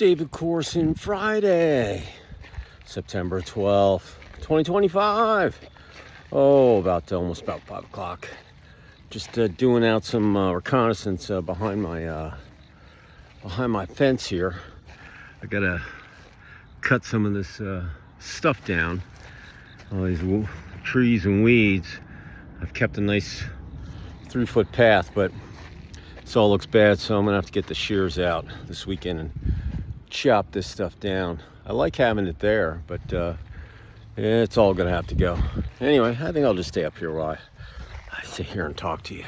David Corson, Friday, September 12th, 2025. Almost about 5 o'clock. Just doing out some reconnaissance behind my fence here. I gotta cut some of this stuff down. All these trees and weeds. I've kept a nice 3-foot path, but this all looks bad, so I'm gonna have to get the shears out this weekend and chop this stuff down. I like having it there, but it's all gonna have to go. Anyway, I think I'll just stay up here while I sit here and talk to you.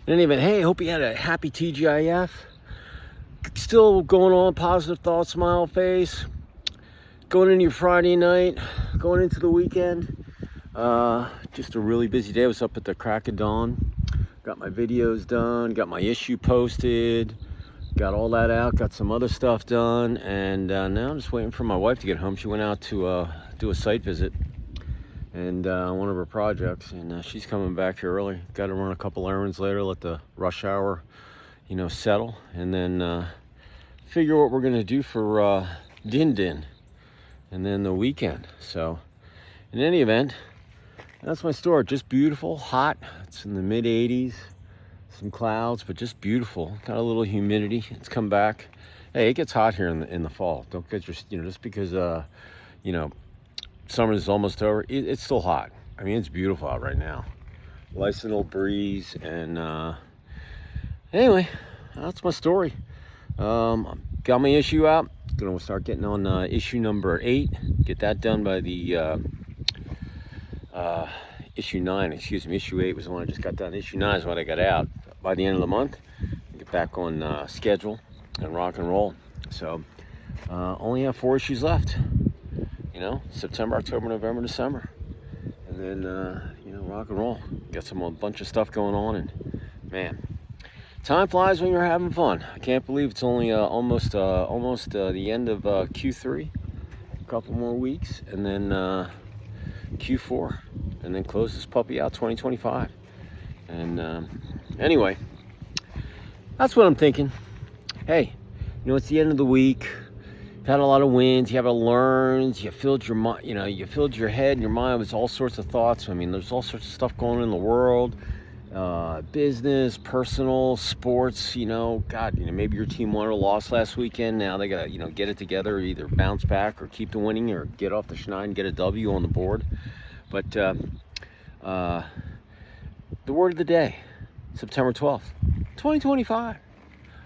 In any event, hey, hope you had a happy TGIF. Still going on, positive thoughts, smile face. Going into your Friday night, going into the weekend. Just a really busy day. I was up at the crack of dawn. Got my videos done, got my issue posted, got all that out, got some other stuff done, and now I'm just waiting for my wife to get home. She went out to do a site visit and one of her projects, and she's coming back here early. Got to run a couple errands later, let the rush hour, settle, and then figure what we're gonna do for Din, and then the weekend. So, in any event, that's my store. Just beautiful, hot. It's in the mid 80s. Some clouds, but just beautiful. Got a little humidity. It's come back. Hey, it gets hot here in the fall. Don't get your, just because summer is almost over. It's still hot. I mean, it's beautiful out right now. Nice little breeze, and anyway, that's my story. Got my issue out. Gonna start getting on issue number 8. Get that done by the issue 9, excuse me. Issue 8 was the one I just got done. Issue 9 is what I got out by the end of the month. Get back on schedule and rock and roll. So only have 4 issues left. September, October, November, December, and then rock and roll. Got a bunch of stuff going on, and man, time flies when you're having fun. I can't believe it's only almost the end of Q3. A couple more weeks, and then Q4, and then close this puppy out 2025. And anyway, that's what I'm thinking. Hey, it's the end of the week. You've had a lot of wins, you have learns, you filled your mind, you filled your head and your mind with all sorts of thoughts. I mean, there's all sorts of stuff going on in the world, business, personal, sports. God, maybe your team won or lost last weekend. Now they gotta get it together, either bounce back or keep the winning, or get off the schneid and get a W on the board. But the word of the day, September 12th, 2025.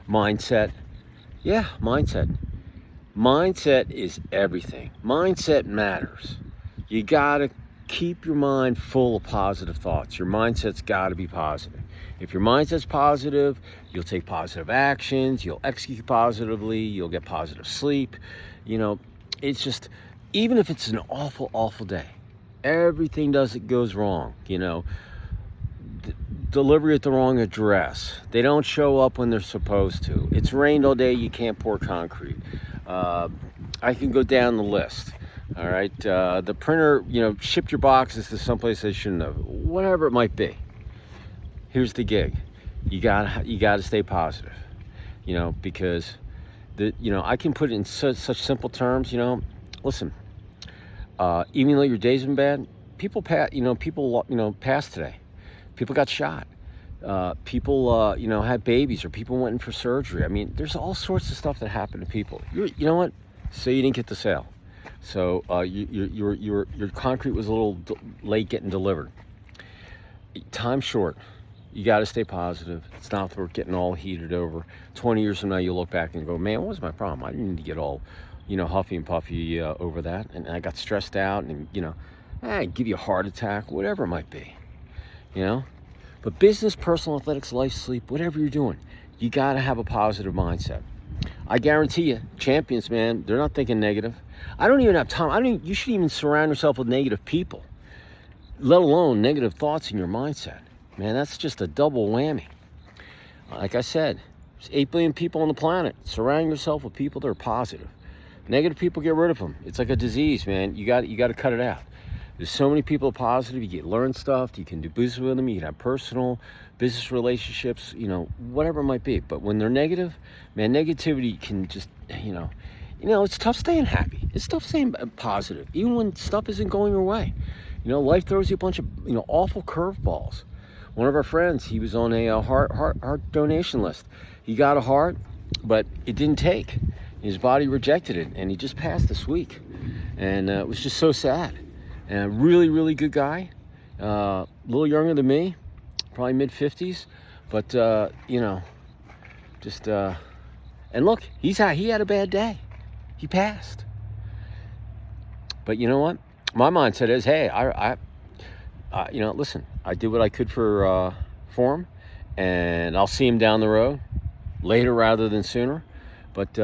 Mindset. Yeah, mindset. Mindset is everything. Mindset matters. You gotta keep your mind full of positive thoughts. Your mindset's gotta be positive. If your mindset's positive, you'll take positive actions, you'll execute positively, you'll get positive sleep. It's just, even if it's an awful, awful day, everything goes wrong. Delivery at the wrong address. They don't show up when they're supposed to. It's rained all day, you can't pour concrete. I can go down the list. All right, the printer, shipped your boxes to someplace they shouldn't have. Whatever it might be. Here's the gig. You gotta stay positive. Because I can put it in such simple terms. Listen. Even though your day's been bad, people passed today. People got shot. People had babies, or people went in for surgery. I mean, there's all sorts of stuff that happened to people. You know what? Say you didn't get the sale. So your concrete was a little late getting delivered. Time short. You got to stay positive. It's not worth getting all heated over. 20 years from now, you'll look back and go, man, what was my problem? I didn't need to get all, huffy and puffy over that. And I got stressed out, and, give you a heart attack, whatever it might be, But business, personal, athletics, life, sleep, whatever you're doing, you got to have a positive mindset. I guarantee you, champions, man, they're not thinking negative. I don't even have time. You should even surround yourself with negative people, let alone negative thoughts in your mindset. Man, that's just a double whammy. Like I said, there's 8 billion people on the planet. Surround yourself with people that are positive. Negative people, get rid of them. It's like a disease, man. You got to cut it out. There's so many people positive. You can learn stuff. You can do business with them. You can have personal, business relationships, whatever it might be. But when they're negative, man, negativity can just, it's tough staying happy. It's tough staying positive, even when stuff isn't going your way. Life throws you a bunch of, awful curveballs. One of our friends, he was on a heart donation list. He got a heart, but it didn't take. His body rejected it, and he just passed this week. And it was just so sad. And a really, really good guy, a little younger than me, probably mid-50s, but, and look, he had a bad day. He passed. But you know what? My mindset is, hey, listen, I did what I could for him, and I'll see him down the road, later rather than sooner. But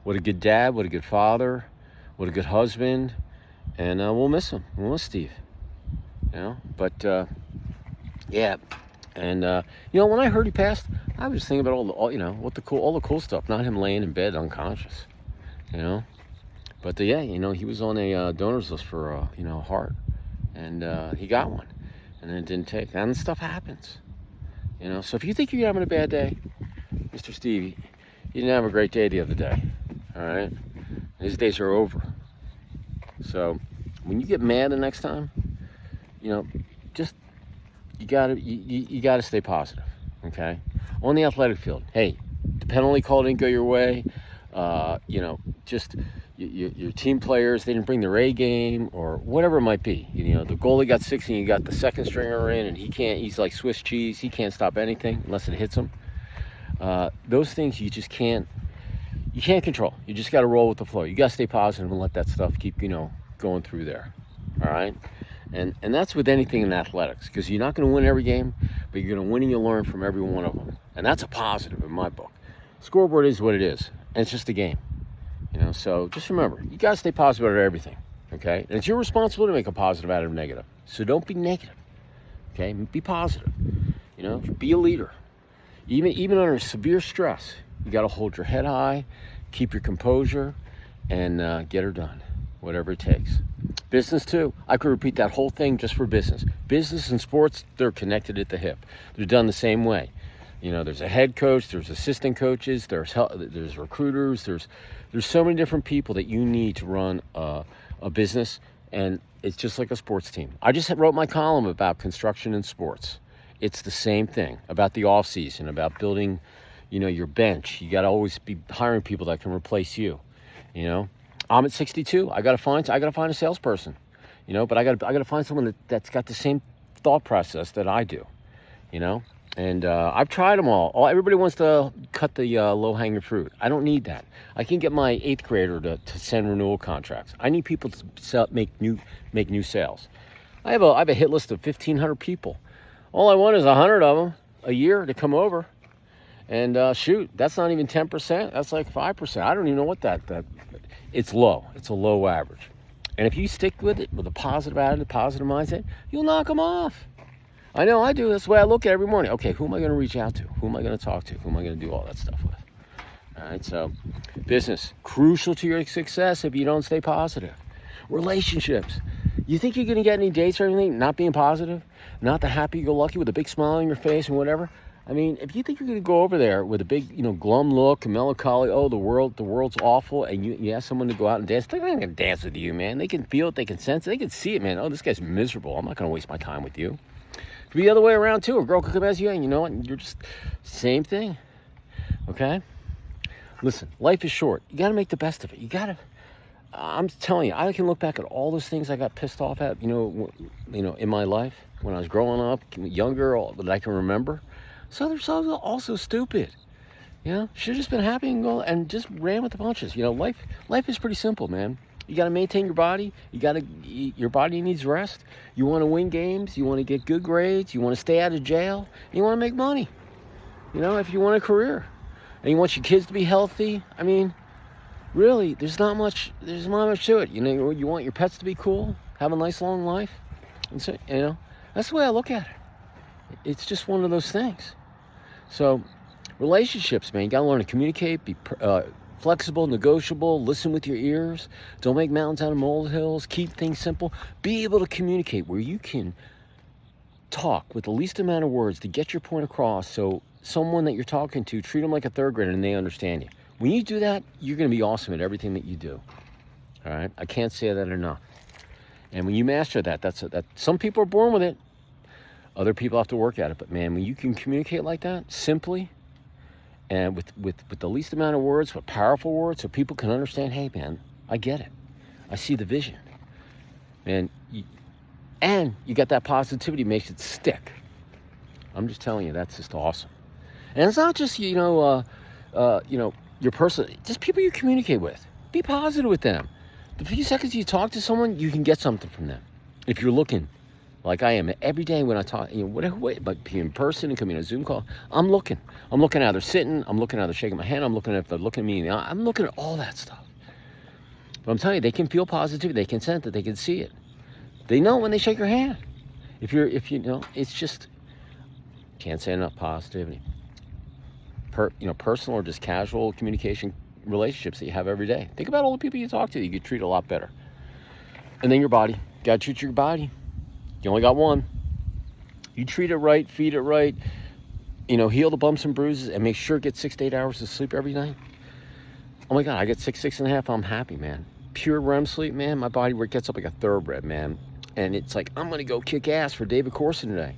what a good dad, what a good father, what a good husband, and we'll miss him. We'll miss Steve. But yeah, and when I heard he passed, I was just thinking about all the cool stuff, not him laying in bed unconscious. But he was on a donors list for a heart, and he got one, and then it didn't take. And stuff happens, So if you think you're having a bad day, Mr. Steve, you didn't have a great day the other day. All right, his days are over. So when you get mad the next time, just you gotta stay positive. Okay, on the athletic field, hey, the penalty call didn't go your way. Just your team players, they didn't bring their A game or whatever it might be. The goalie got 60 and you got the second stringer in, and he's like Swiss cheese. He can't stop anything unless it hits him. Those things you just can't control. You just got to roll with the flow. You got to stay positive and let that stuff keep, going through there. All right. And that's with anything in athletics, because you're not going to win every game, but you're going to win and you learn from every one of them. And that's a positive in my book. Scoreboard is what it is, and it's just a game. So just remember, you got to stay positive about everything, okay? And it's your responsibility to make a positive out of negative. So don't be negative, okay? Be positive, be a leader. Even under severe stress, you got to hold your head high, keep your composure, and get her done, whatever it takes. Business too. I could repeat that whole thing just for business. Business and sports, they're connected at the hip. They're done the same way. There's a head coach, there's assistant coaches, there's recruiters, there's so many different people that you need to run a business, and it's just like a sports team. I just wrote my column about construction and sports. It's the same thing, about the off season, about building, your bench. You got to always be hiring people that can replace you. I'm at 62. I got to find a salesperson. But I got to find someone that's got the same thought process that I do. And I've tried them all. Everybody wants to cut the low-hanging fruit. I don't need that. I can get my 8th grader to send renewal contracts. I need people to make new sales. I have a hit list of 1,500 people. All I want is 100 of them a year to come over. And shoot, that's not even 10%. That's like 5%. I don't even know what that. It's low. It's a low average. And if you stick with it with a positive attitude, positive mindset, you'll knock them off. I know I do. That's the way I look at it every morning. Okay, who am I going to reach out to? Who am I going to talk to? Who am I going to do all that stuff with? All right, so business, crucial to your success if you don't stay positive. Relationships. You think you're going to get any dates or anything not being positive? Not the happy-go-lucky with a big smile on your face and whatever? I mean, if you think you're going to go over there with a big, glum look and melancholy, the world's awful, and you ask someone to go out and dance, they're not going to dance with you, man. They can feel it, they can sense it, they can see it, man. Oh, this guy's miserable. I'm not going to waste my time with you. It could be the other way around, too. A girl could come as you, and you know what? You're just same thing, okay? Listen, life is short. You got to make the best of it. I'm telling you, I can look back at all those things I got pissed off at, in my life when I was growing up, younger, that I can remember. So they're also stupid. Should have just been happy and just ran with the punches. Life is pretty simple, man. You got to maintain your body. Your body needs rest. You want to win games. You want to get good grades. You want to stay out of jail. You want to make money. If you want a career, and you want your kids to be healthy. I mean, really, there's not much to it. You want your pets to be cool, have a nice long life, and so that's the way I look at it. It's just one of those things. So, relationships, man, you got to learn to communicate, be flexible, negotiable, listen with your ears. Don't make mountains out of molehills. Keep things simple. Be able to communicate where you can talk with the least amount of words to get your point across, so someone that you're talking to, treat them like a third grader and they understand you. When you do that, you're going to be awesome at everything that you do. All right? I can't say that enough. And when you master that, that some people are born with it. Other people have to work at it. But man, when you can communicate like that, simply, and with the least amount of words, but powerful words, so people can understand, hey man, I get it. I see the vision. And you got that positivity, makes it stick. I'm just telling you, that's just awesome. And it's not just, your person, just people you communicate with. Be positive with them. The few seconds you talk to someone, you can get something from them. If you're looking, like I am every day when I talk, whatever way, but be in person and come in a Zoom call, I'm looking how they're sitting, I'm looking how they're shaking my hand, I'm looking if they're looking at me in the eye, I'm looking at all that stuff. But I'm telling you, they can feel positivity, they can sense it, they can see it. They know when they shake your hand. It's just, can't say enough positivity. Personal or just casual communication relationships that you have every day. Think about all the people you talk to, you could treat a lot better. And then your body, gotta treat your body. You only got one. You treat it right, feed it right, heal the bumps and bruises, and make sure it gets 6 to 8 hours of sleep every night. Oh my God, I get 6.5, I'm happy, man. Pure REM sleep, man, my body gets up like a thoroughbred, man. And it's like, I'm gonna go kick ass for David Corson today.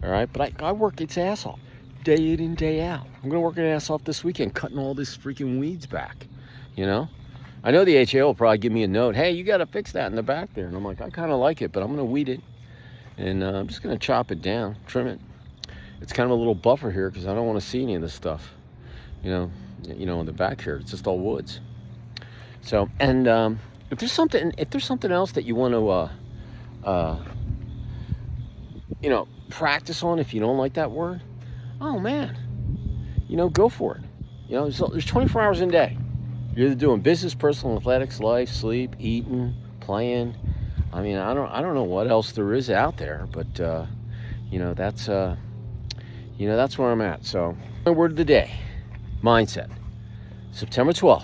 All right, but I work its ass off, day in and day out. I'm gonna work its ass off this weekend, cutting all this freaking weeds back, I know the HA will probably give me a note, hey, you gotta fix that in the back there. And I'm like, I kinda like it, but I'm gonna weed it. And I'm just gonna chop it down, trim it. It's kind of a little buffer here because I don't want to see any of this stuff, in the back here. It's just all woods. So, and if there's something else that you want to, practice on, if you don't like that word, oh man, go for it. There's 24 hours in a day. You're either doing business, personal, athletics, life, sleep, eating, playing. I mean, I don't know what else there is out there, but that's where I'm at. So, my word of the day, mindset. September 12th,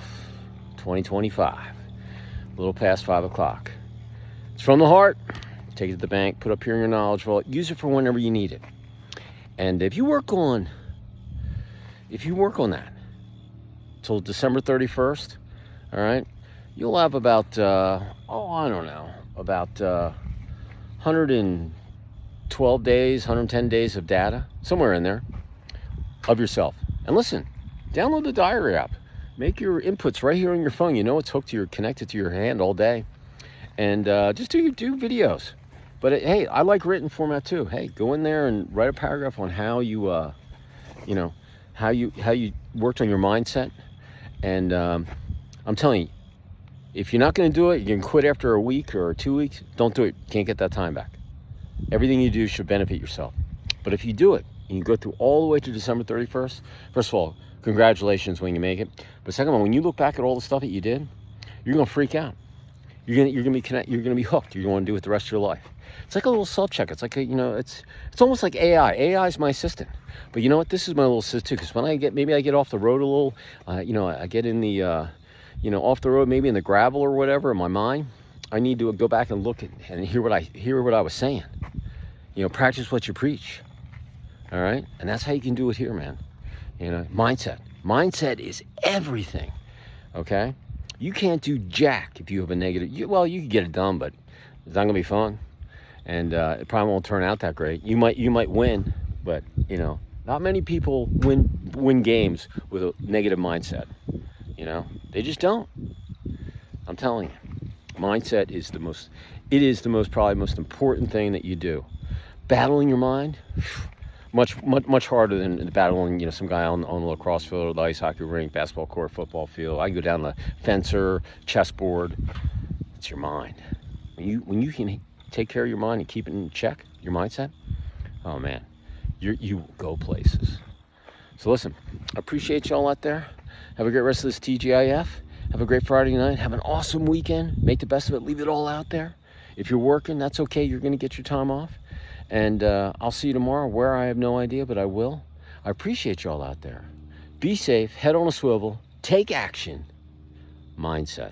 2025, a little past 5 o'clock. It's from the heart. Take it to the bank, put up here in your knowledge vault, use it for whenever you need it. And if you work on that till December 31st, all right, you'll have about, about 112 days, 110 days of data, somewhere in there, of yourself. And listen, download the diary app. Make your inputs right here on your phone. It's connected to your hand all day. And just do videos. But hey, I like written format too. Hey, go in there and write a paragraph on how you, how you worked on your mindset. And I'm telling you, if you're not going to do it, you can quit after a week or 2 weeks. Don't do it. You can't get that time back. Everything you do should benefit yourself. But if you do it, and you go through all the way to December 31st, first of all, congratulations when you make it. But second of all, when you look back at all the stuff that you did, you're going to freak out. You're going to be connected. You're going to be hooked. You're going to want to do it the rest of your life. It's like a little self-check. It's like it's almost like AI. AI is my assistant. But you know what? This is my little assistant too. Because when I get off the road a little, I get in the, off the road, maybe in the gravel or whatever in my mind. I need to go back and look at and hear what I was saying. Practice what you preach. All right, and that's how you can do it here, man. Mindset. Mindset is everything. Okay, you can't do jack if you have a negative. You can get it done, but it's not gonna be fun, and it probably won't turn out that great. You might win, but not many people win games with a negative mindset. They just don't. I'm telling you, mindset is probably most important thing that you do. Battling your mind, much harder than battling some guy on the lacrosse field or the ice hockey rink, basketball court, football field. I go down the fencer, chessboard. It's your mind. When you can take care of your mind and keep it in check, your mindset, oh man, you go places. So listen, I appreciate y'all out there. Have a great rest of this TGIF. Have a great Friday night. Have an awesome weekend. Make the best of it. Leave it all out there. If you're working, that's okay. You're going to get your time off. And I'll see you tomorrow. Where, I have no idea, but I will. I appreciate y'all out there. Be safe. Head on a swivel. Take action. mindset.